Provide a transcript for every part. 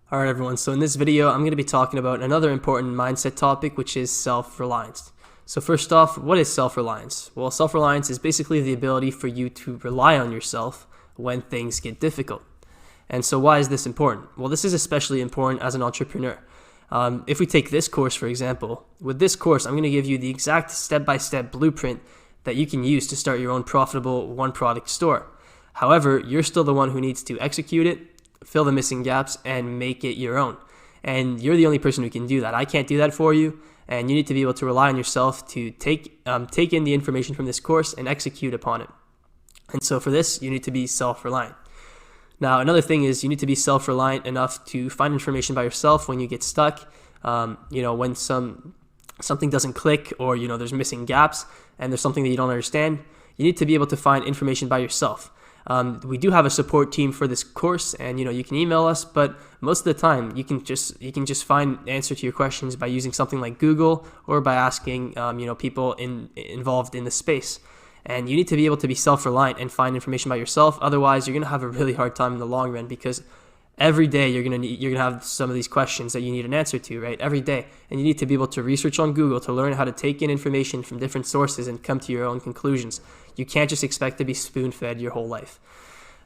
Alright everyone, so in this video I'm going to be talking about another important mindset topic, which is self-reliance. So first off, what is self-reliance? Well, self-reliance is basically the ability for you to rely on yourself when things get difficult. And so why is this important? Well, this is especially important as an entrepreneur. If we take this course for example, with this course I'm going to give you the exact step-by-step blueprint that you can use to start your own profitable one-product store. However, you're still the one who needs to execute it, fill the missing gaps, and make it your own. And you're the only person who can do that. I can't do that for you, and you need to be able to rely on yourself to take in the information from this course and execute upon it. And so for this, you need to be self-reliant. Now, another thing is you need to be self-reliant enough to find information by yourself when you get stuck, when something doesn't click, or there's missing gaps and there's something that you don't understand. You need to be able to find information by yourself. We do have a support team for this course, and you can email us, but most of the time you can just find the answer to your questions by using something like Google or by asking people involved in the space. And you need to be able to be self-reliant and find information by yourself. Otherwise, you're going to have a really hard time in the long run, because every day you're going to have some of these questions that you need an answer to, right? Every day. And you need to be able to research on Google to learn how to take in information from different sources and come to your own conclusions. You can't just expect to be spoon-fed your whole life.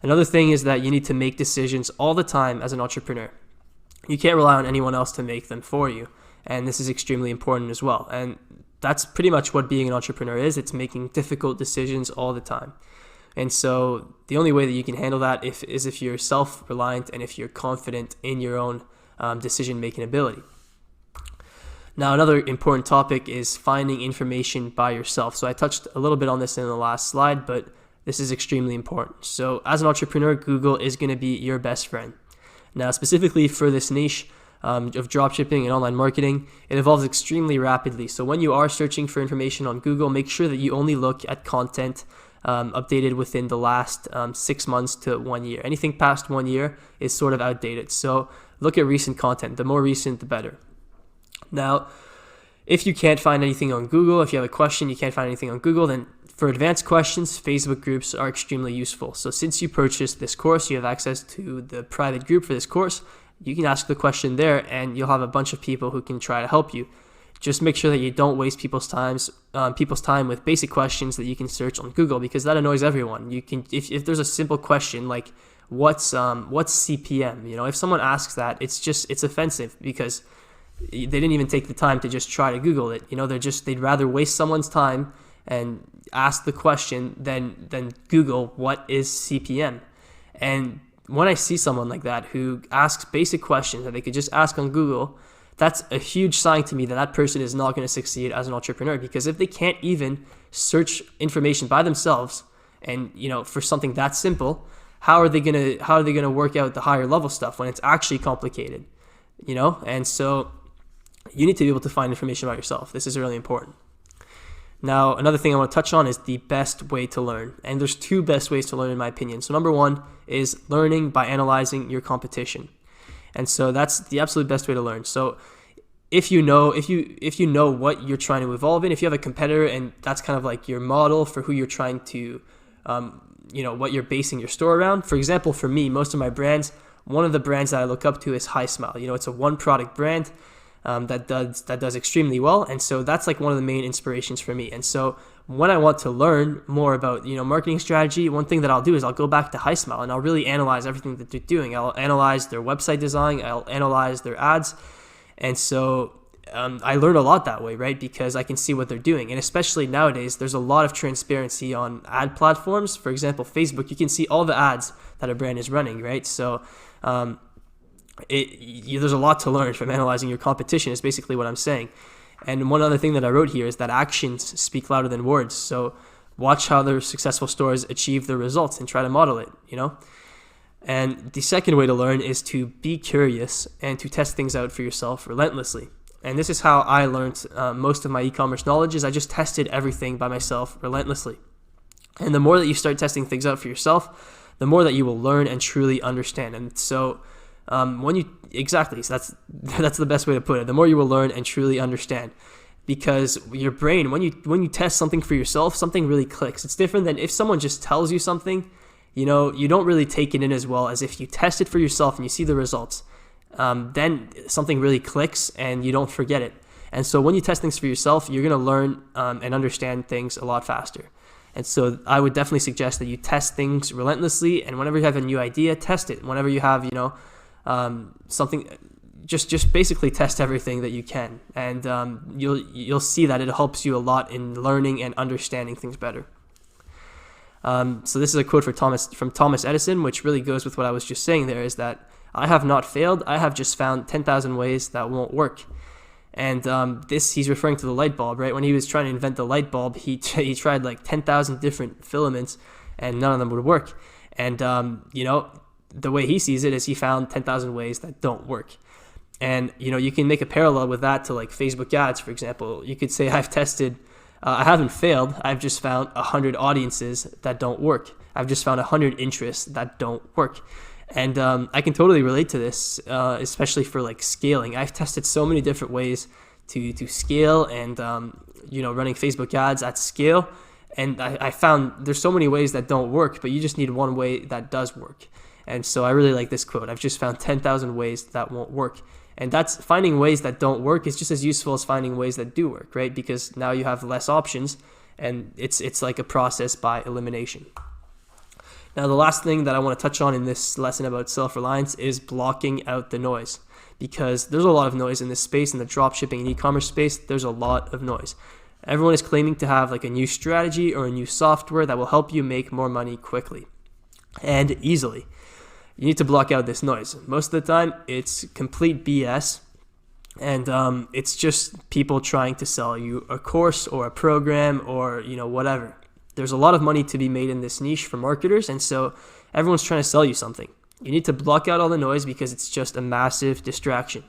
Another thing is that you need to make decisions all the time as an entrepreneur. You can't rely on anyone else to make them for you. And this is extremely important as well. And that's pretty much what being an entrepreneur is. It's making difficult decisions all the time. And so the only way that you can handle that is if you're self-reliant and if you're confident in your own decision-making ability. Now, another important topic is finding information by yourself. So I touched a little bit on this in the last slide, but this is extremely important. So as an entrepreneur, Google is going to be your best friend. Now, specifically for this niche of dropshipping and online marketing, it evolves extremely rapidly. So when you are searching for information on Google, make sure that you only look at content updated within the last 6 months to 1 year. Anything past 1 year is sort of outdated. So look at recent content. The more recent, the better. Now, if you can't find anything on Google, if you have a question, you can't find anything on Google, then for advanced questions, Facebook groups are extremely useful. So since you purchased this course, you have access to the private group for this course. You can ask the question there, and you'll have a bunch of people who can try to help you. Just make sure that you don't waste people's time with basic questions that you can search on Google, because that annoys everyone. You can, if there's a simple question like what's CPM, if someone asks that, it's offensive because they didn't even take the time to just try to Google it. They'd rather waste someone's time and ask the question than Google what is CPM. And when I see someone like that who asks basic questions that they could just ask on Google, that's a huge sign to me that that person is not going to succeed as an entrepreneur. Because if they can't even search information by themselves, and for something that simple, how are they going to work out the higher level stuff when it's actually complicated? And so you need to be able to find information about yourself. This is really important. Now, another thing I want to touch on is the best way to learn. And there's two best ways to learn in my opinion. So number one is learning by analyzing your competition. And so that's the absolute best way to learn. So if you know what you're trying to evolve in, if you have a competitor and that's kind of like your model for who you're trying to, what you're basing your store around. For example, for me, most of my brands, one of the brands that I look up to is HiSmile. It's a one product brand that does extremely well, and so that's like one of the main inspirations for me. And so when I want to learn more about marketing strategy, one thing that I'll do is I'll go back to HiSmile and I'll really analyze everything that they're doing. I'll analyze their website design, I'll analyze their ads, and so I learn a lot that way, right? Because I can see what they're doing. And especially nowadays, there's a lot of transparency on ad platforms. For example, Facebook, you can see all the ads that a brand is running, right? So there's a lot to learn from analyzing your competition, is basically what I'm saying. And one other thing that I wrote here is that actions speak louder than words. So watch how their successful stores achieve their results and try to model it, And the second way to learn is to be curious and to test things out for yourself relentlessly. And this is how I learned most of my e-commerce knowledge, is I just tested everything by myself relentlessly. And the more that you start testing things out for yourself, the more that you will learn and truly understand. And so so that's the best way to put it. The more you will learn and truly understand, because your brain, when you test something for yourself, something really clicks. It's different than if someone just tells you something. You don't really take it in as well as if you test it for yourself and you see the results. then something really clicks and you don't forget it. And so when you test things for yourself, you're going to learn and understand things a lot faster. And so I would definitely suggest that you test things relentlessly, and whenever you have a new idea, test it. Whenever you have, something, just basically test everything that you can, and you'll see that it helps you a lot in learning and understanding things better. So this is a quote from Thomas Edison, which really goes with what I was just saying there, is that I have not failed, I have just found 10,000 ways that won't work. And he's referring to the light bulb, right? When he was trying to invent the light bulb, he tried like 10,000 different filaments, and none of them would work. And the way he sees it is he found 10,000 ways that don't work. And you can make a parallel with that to like Facebook ads, for example. You could say I haven't failed. I've just found 100 audiences that don't work. I've just found 100 interests that don't work. And I can totally relate to this, especially for like scaling. I've tested so many different ways to scale and, running Facebook ads at scale. And I found there's so many ways that don't work, but you just need one way that does work. And so I really like this quote. I've just found 10,000 ways that won't work. And that's finding ways that don't work is just as useful as finding ways that do work, right? Because now you have less options, and it's like a process by elimination. Now, the last thing that I want to touch on in this lesson about self-reliance is blocking out the noise, because there's a lot of noise in this space, in the dropshipping and e-commerce space. There's a lot of noise. Everyone is claiming to have like a new strategy or a new software that will help you make more money quickly and easily. You need to block out this noise. Most of the time, it's complete BS, and it's just people trying to sell you a course or a program or whatever. There's a lot of money to be made in this niche for marketers, and so everyone's trying to sell you something. You need to block out all the noise because it's just a massive distraction.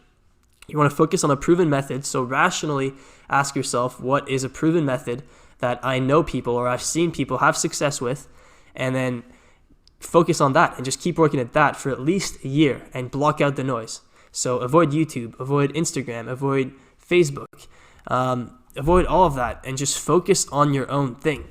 You want to focus on a proven method, so rationally ask yourself, what is a proven method that I know people or I've seen people have success with, and then focus on that and just keep working at that for at least a year and block out the noise. So avoid YouTube, avoid Instagram, avoid Facebook, avoid all of that, and just focus on your own thing.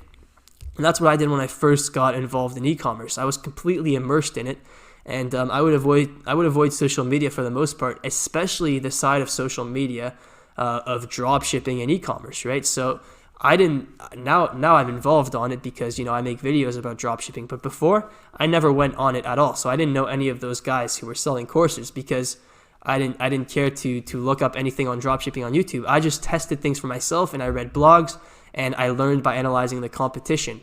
And that's what I did when I first got involved in e-commerce. I was completely immersed in it, and I would avoid social media for the most part, especially the side of social media of drop shipping and e-commerce, right? So now I'm involved on it because I make videos about drop shipping, but before I never went on it at all. So I didn't know any of those guys who were selling courses because I didn't care to look up anything on drop shipping on YouTube. I just tested things for myself, and I read blogs, and I learned by analyzing the competition.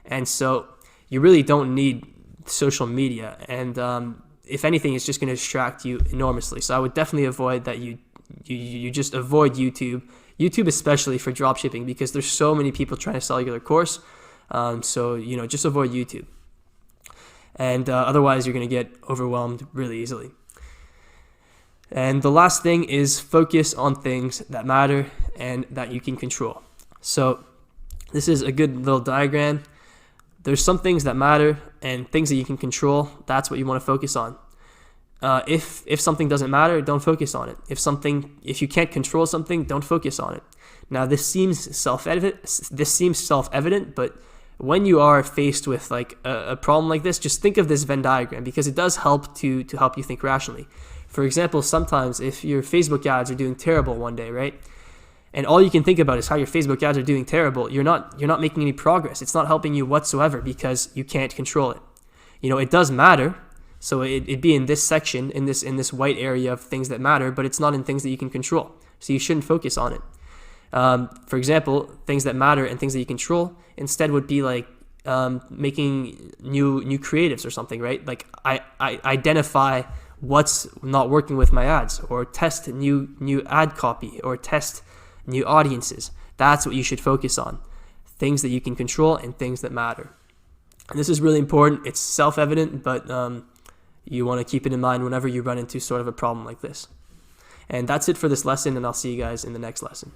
And so you really don't need social media, and if anything, it's just going to distract you enormously. So I would definitely avoid that. You just avoid YouTube especially for dropshipping, because there's so many people trying to sell you their course. So just avoid YouTube, and otherwise you're going to get overwhelmed really easily. And the last thing is focus on things that matter and that you can control. So this is a good little diagram. There's some things that matter and things that you can control. That's what you want to focus on. If something doesn't matter, don't focus on it. If you can't control something, don't focus on it. Now, this seems self-evident, but when you are faced with like a problem like this, just think of this Venn diagram, because it does help to help you think rationally. For example, sometimes if your Facebook ads are doing terrible one day, right? And all you can think about is how your Facebook ads are doing terrible, you're not making any progress. It's not helping you whatsoever because you can't control it. It does matter. So it'd be in this section, in this white area of things that matter, but it's not in things that you can control. So you shouldn't focus on it. For example, things that matter and things that you control instead would be like making new creatives or something, right? Like I identify what's not working with my ads, or test new ad copy, or test new audiences. That's what you should focus on. Things that you can control and things that matter. And this is really important. It's self-evident, but you want to keep it in mind whenever you run into sort of a problem like this. And that's it for this lesson, and I'll see you guys in the next lesson.